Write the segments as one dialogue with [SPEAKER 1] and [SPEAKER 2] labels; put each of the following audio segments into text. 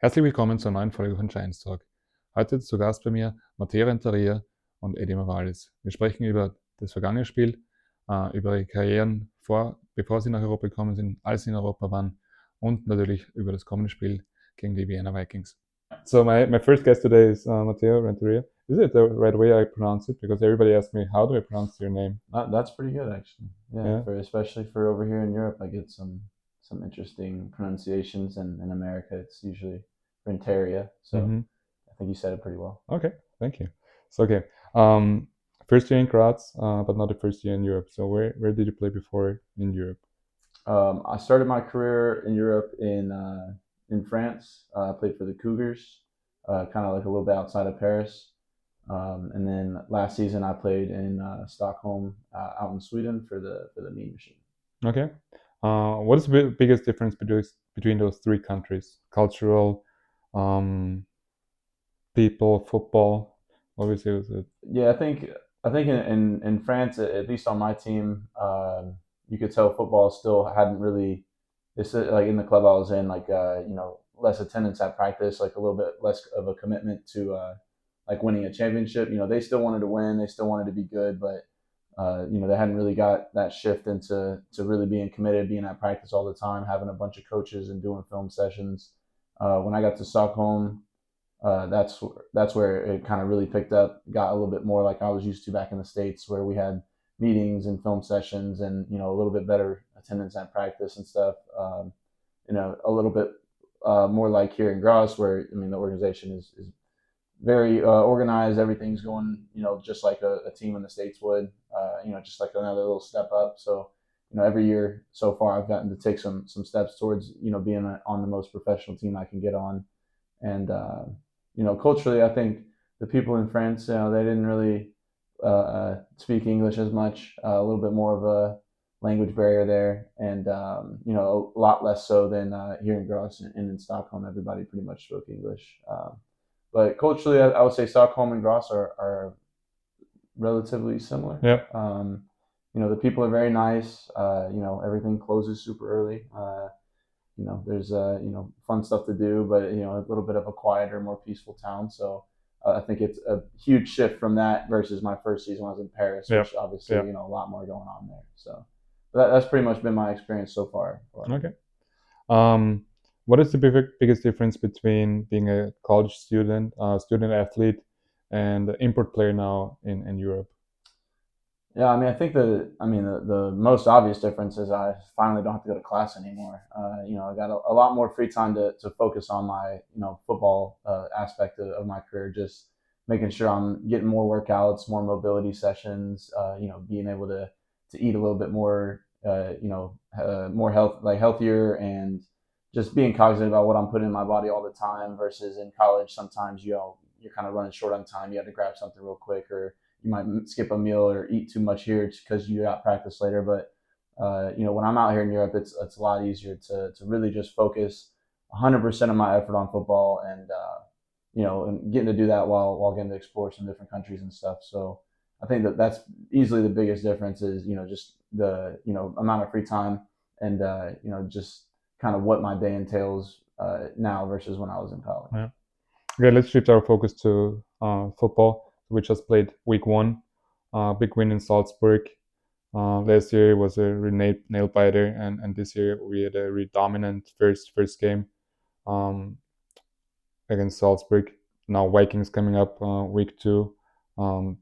[SPEAKER 1] Herzlich willkommen zur neuen Folge von Giants Talk. Heute zu Gast bei mir Mateo Renteria und Eddie Morales. Wir sprechen über das vergangene Spiel, über ihre Karrieren bevor sie nach Europa gekommen sind, als sie in Europa waren und natürlich über das kommende Spiel gegen die Vienna Vikings. So my first guest today is Mateo Renteria. Is it the right way I pronounce it? Because everybody asks me, how do I pronounce your name?
[SPEAKER 2] That's pretty good, actually. Yeah. Especially for over here in Europe, I get some interesting pronunciations, and in America, it's usually Renteria. So I think you said it pretty well.
[SPEAKER 1] Okay, thank you. So okay, um, first year in Graz, but not the first year in Europe. So where did you play before in Europe?
[SPEAKER 2] I started my career in Europe in France. I played for the Cougars, kind of like a little bit outside of Paris. And then last season, I played in Stockholm, out in Sweden for the Mean Machine.
[SPEAKER 1] Okay. What is the biggest difference between those three countries? Cultural, people, football. Obviously, was it?
[SPEAKER 2] Yeah, I think in France, at least on my team, you could tell football still hadn't really. It's like in the club I was in, like less attendance at practice, like a little bit less of a commitment to like winning a championship. They still wanted to win, they still wanted to be good, but they hadn't really got that shift into really being committed, being at practice all the time, having a bunch of coaches and doing film sessions. When I got to Stockholm, that's where it kind of really picked up, got a little bit more like I was used to back in the States, where we had meetings and film sessions, and a little bit better attendance at practice and stuff. A little bit more like here in Graz, where the organization is very organized. Everything's going, just like a team in the States would, just like another little step up. So, every year so far, I've gotten to take some steps towards, being on the most professional team I can get on. And, culturally, I think the people in France, they didn't really speak English as much, a little bit more of a language barrier there. And, a lot less so than here in Graz and in Stockholm. Everybody pretty much spoke English. But culturally, I would say Stockholm and Graz are relatively similar.
[SPEAKER 1] Yeah.
[SPEAKER 2] The people are very nice. Everything closes super early. There's fun stuff to do, but a little bit of a quieter, more peaceful town. So I think it's a huge shift from that versus my first season when I was in Paris, which obviously a lot more going on there. So that's pretty much been my experience so far.
[SPEAKER 1] Okay. What is the biggest difference between being a college student, student athlete, and an import player now in Europe?
[SPEAKER 2] Yeah, I think the most obvious difference is I finally don't have to go to class anymore. I got a lot more free time to focus on my football aspect of my career, just making sure I'm getting more workouts, more mobility sessions, being able to eat a little bit more, more healthier, and just being cognizant about what I'm putting in my body all the time. Versus in college, sometimes you're kind of running short on time. You have to grab something real quick, or you might skip a meal or eat too much here because you got practice later. But when I'm out here in Europe, it's a lot easier to really just focus 100% of my effort on football, and and getting to do that while getting to explore some different countries and stuff. So I think that's easily the biggest difference is just the amount of free time, and just kind of what my day entails now versus when I was in college.
[SPEAKER 1] Yeah. Okay, let's shift our focus to football. We just played week 1, big win in Salzburg. Last year it was a nail biter, and this year we had a really dominant first game against Salzburg. Now Vikings coming up week 2.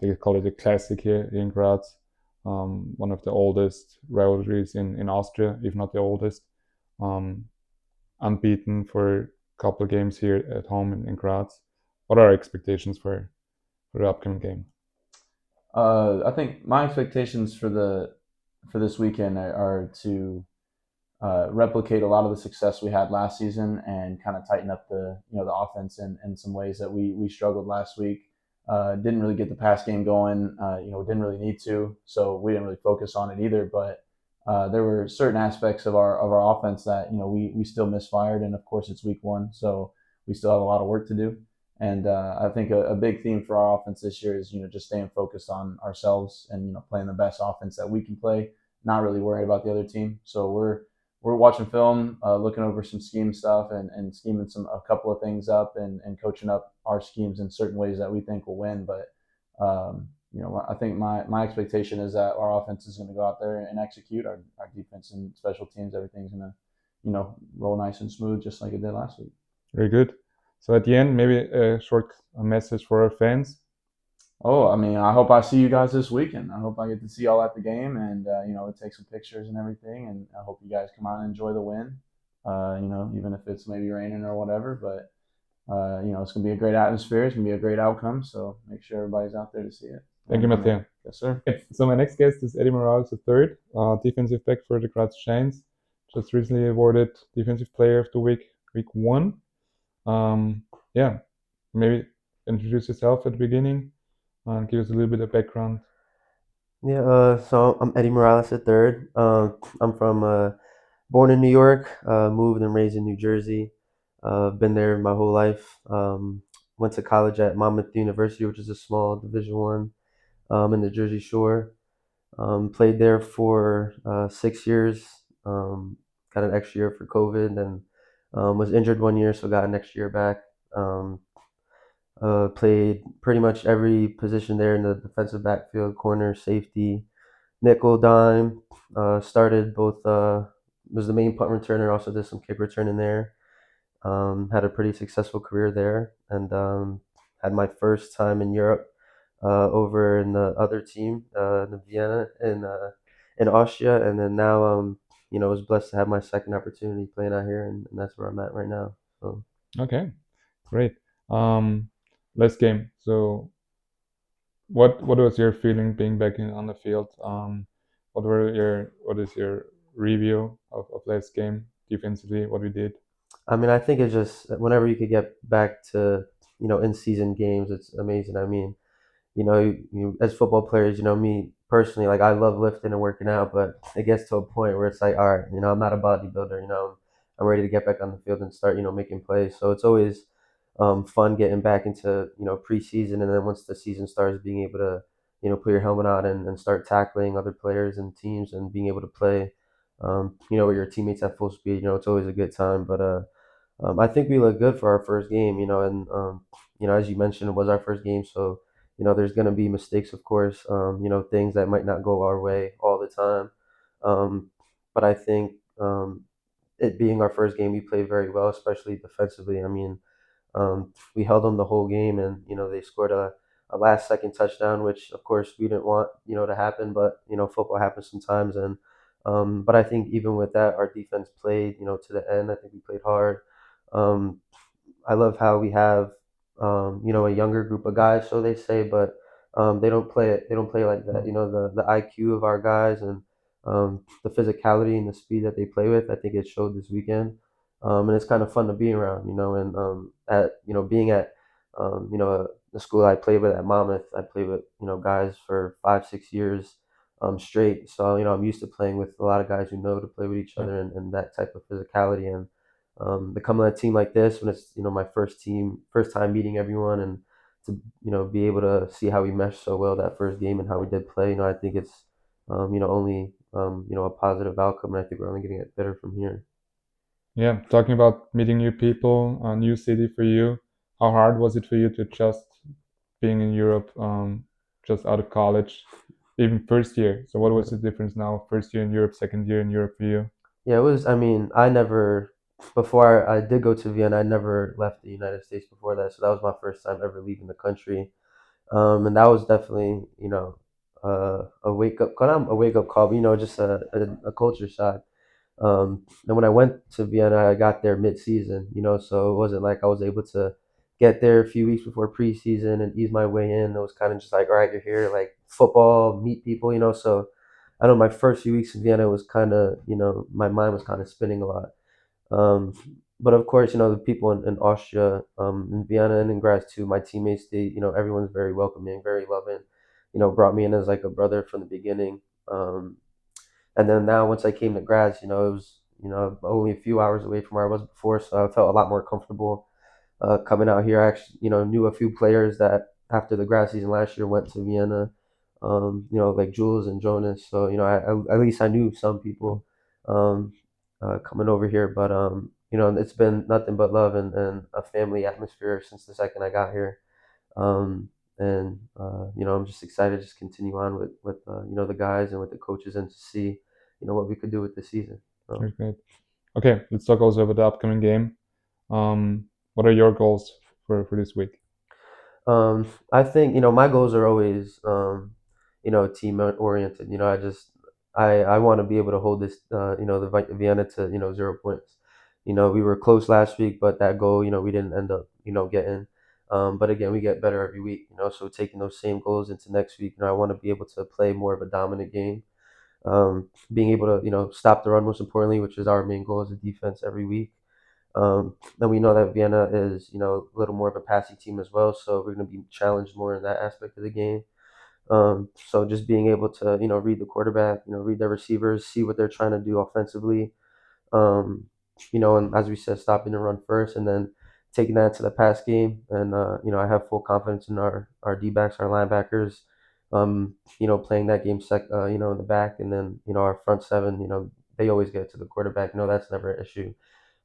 [SPEAKER 1] They call it a classic here in Graz. One of the oldest rivalries in Austria, if not the oldest. Unbeaten for a couple of games here at home in Graz. What are our expectations for the upcoming game?
[SPEAKER 2] I think my expectations for this weekend are to replicate a lot of the success we had last season, and kind of tighten up the the offense in some ways that we struggled last week. Didn't really get the pass game going. Didn't really need to, so we didn't really focus on it either. But there were certain aspects of our offense that we still misfired, and of course it's week 1, so we still have a lot of work to do. And I think a big theme for our offense this year is just staying focused on ourselves, and playing the best offense that we can play, not really worried about the other team. So we're we're watching film, looking over some scheme stuff, and scheming a couple of things up, and coaching up our schemes in certain ways that we think will win. But I think my expectation is that our offense is going to go out there and execute. Our defense and special teams, everything's going to roll nice and smooth, just like it did last week.
[SPEAKER 1] Very good. So at the end, maybe a short message for our fans.
[SPEAKER 2] Oh, I mean, I hope I see you guys this weekend. I hope I get to see y'all at the game, and take some pictures and everything. And I hope you guys come out and enjoy the win. Even if it's maybe raining or whatever, but it's gonna be a great atmosphere. It's gonna be a great outcome. So make sure everybody's out there to see it.
[SPEAKER 1] Thank you, Mateo.
[SPEAKER 2] Yes, sir.
[SPEAKER 1] So my next guest is Eddie Morales III, defensive back for the Graz Giants. Just recently awarded Defensive Player of the Week, week 1. Yeah, maybe introduce yourself at the beginning and give us a little bit of background.
[SPEAKER 3] Yeah, so I'm Eddie Morales III. I'm from born in New York, moved and raised in New Jersey. Been there my whole life. Went to college at Monmouth University, which is a small Division One in the Jersey Shore. Played there for 6 years. Got an extra year for COVID, and was injured 1 year, so got an extra year back. Played pretty much every position there in the defensive backfield, corner, safety, nickel, dime. Started both, was the main punt returner, also did some kick returning there. Had a pretty successful career there, and had my first time in Europe over in the other team, in Vienna in Austria, and then now was blessed to have my second opportunity playing out here, and that's where I'm at right now. So.
[SPEAKER 1] Okay, great. Last game. So, what was your feeling being back on the field? What is your review of last game defensively? What we did?
[SPEAKER 3] I mean, I think it's just whenever you could get back to in season games, it's amazing. I mean, as football players, me personally, like I love lifting and working out, but it gets to a point where it's like, all right, I'm not a bodybuilder, I'm ready to get back on the field and start, making plays. So it's always fun getting back into, preseason, and then once the season starts, being able to, put your helmet on and start tackling other players and teams and being able to play, with your teammates at full speed. It's always a good time. But I think we look good for our first game, and as you mentioned, it was our first game, so there's going to be mistakes, of course, things that might not go our way all the time. But I think it being our first game, we played very well, especially defensively. I mean, we held them the whole game, and they scored a last second touchdown, which of course we didn't want to happen, but football happens sometimes. And but I think even with that, our defense played to the end. I think we played hard. um, I love how we have a younger group of guys, so they say, but they don't play it. They don't play like that. The IQ of our guys, and the physicality and the speed that they play with. I think it showed this weekend, and it's kind of fun to be around. And at being at the school I played with at Monmouth, I played with guys for 5-6 years straight. So I'm used to playing with a lot of guys who know to play with each other, and that type of physicality. And becoming a team like this when it's my first time meeting everyone, and to be able to see how we meshed so well that first game and how we did play. I think it's only a positive outcome, and I think we're only going to get better from here.
[SPEAKER 1] Yeah, talking about meeting new people, a new city for you. How hard was it for you to adjust being in Europe, just out of college, even first year? So what was the difference now? First year in Europe, second year in Europe for you?
[SPEAKER 3] Yeah, it was. I mean, I never before I did go to Vienna, I never left the United States before that, so that was my first time ever leaving the country. And that was definitely a wake up call, not a wake up call, but just a culture shock. And when I went to Vienna, I got there mid-season, so it wasn't like I was able to get there a few weeks before preseason and ease my way in. It was kind of just like, all right, you're here, like football, meet people, So I know my first few weeks in Vienna was kind of, my mind was kind of spinning a lot. Um, but of course, the people in Austria, in Vienna and in Graz too, my teammates, they, everyone's very welcoming, very loving, brought me in as like a brother from the beginning. And then now once I came to Graz, it was, only a few hours away from where I was before. So I felt a lot more comfortable coming out here. I actually, knew a few players that after the Graz season last year went to Vienna, like Jules and Jonas. So, at least I knew some people. Um, coming over here. But it's been nothing but love and a family atmosphere since the second I got here. And I'm just excited to just continue on with the guys and with the coaches and to see what we could do with this season.
[SPEAKER 1] Very great. Okay, let's talk also about the upcoming game. What are your goals for this week?
[SPEAKER 3] I think my goals are always team oriented. I want to be able to hold this the Vienna to 0 points. We were close last week, but that goal we didn't end up getting. But again, we get better every week. So taking those same goals into next week, I want to be able to play more of a dominant game. Being able to stop the run most importantly, which is our main goal as a defense every week. And we know that Vienna is, a little more of a passing team as well, so we're going to be challenged more in that aspect of the game. So just being able to, read the quarterback, read their receivers, see what they're trying to do offensively, and as we said, stopping the run first, and then taking that to the pass game. And I have full confidence in our D-backs, our linebackers, playing that game in the back, and then our front seven, they always get to the quarterback. That's never an issue.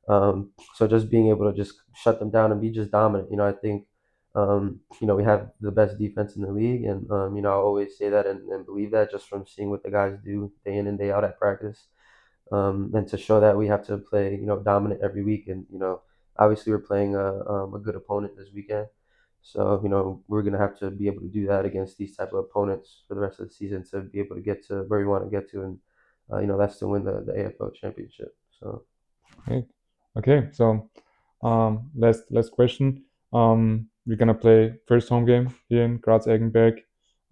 [SPEAKER 3] So just being able to just shut them down and be just dominant. I think we have the best defense in the league, and I always say that and believe that just from seeing what the guys do day in and day out at practice. And to show that we have to play dominant every week, and obviously we're playing a good opponent this weekend. So we're gonna have to be able to do that against these type of opponents for the rest of the season to be able to get to where we want to get to, and that's to win the AFL championship. So.
[SPEAKER 1] Great. Okay, so last question. We're gonna play first home game here in Graz Eggenberg,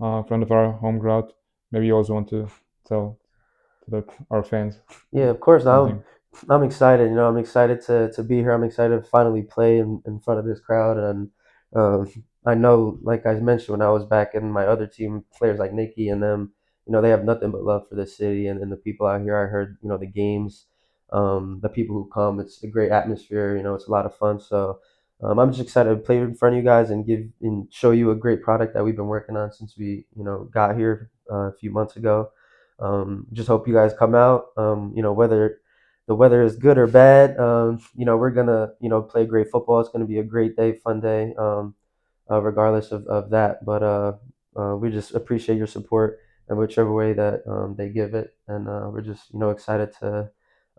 [SPEAKER 1] in front of our home crowd. Maybe you also want to tell our fans.
[SPEAKER 3] Yeah, of course.
[SPEAKER 1] something.
[SPEAKER 3] I'm excited. I'm excited to be here. I'm excited to finally play in front of this crowd. And I know, like I mentioned, when I was back in my other team, players like Nikki and them, they have nothing but love for this city and the people out here. I heard, the games, the people who come. It's a great atmosphere. It's a lot of fun. So I'm just excited to play in front of you guys and show you a great product that we've been working on since we, got here a few months ago. Just hope you guys come out. Whether the weather is good or bad, we're gonna play great football. It's gonna be a great day, fun day, regardless of that. But we just appreciate your support in whichever way that they give it, and we're just excited to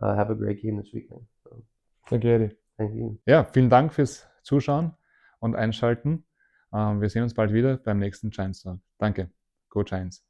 [SPEAKER 3] have a great game this weekend. So,
[SPEAKER 1] Thank you, Eddie.
[SPEAKER 3] thank you.
[SPEAKER 1] Ja, vielen Dank fürs Zuschauen und Einschalten. Wir sehen uns bald wieder beim nächsten Giants Talk. Danke. Go Giants.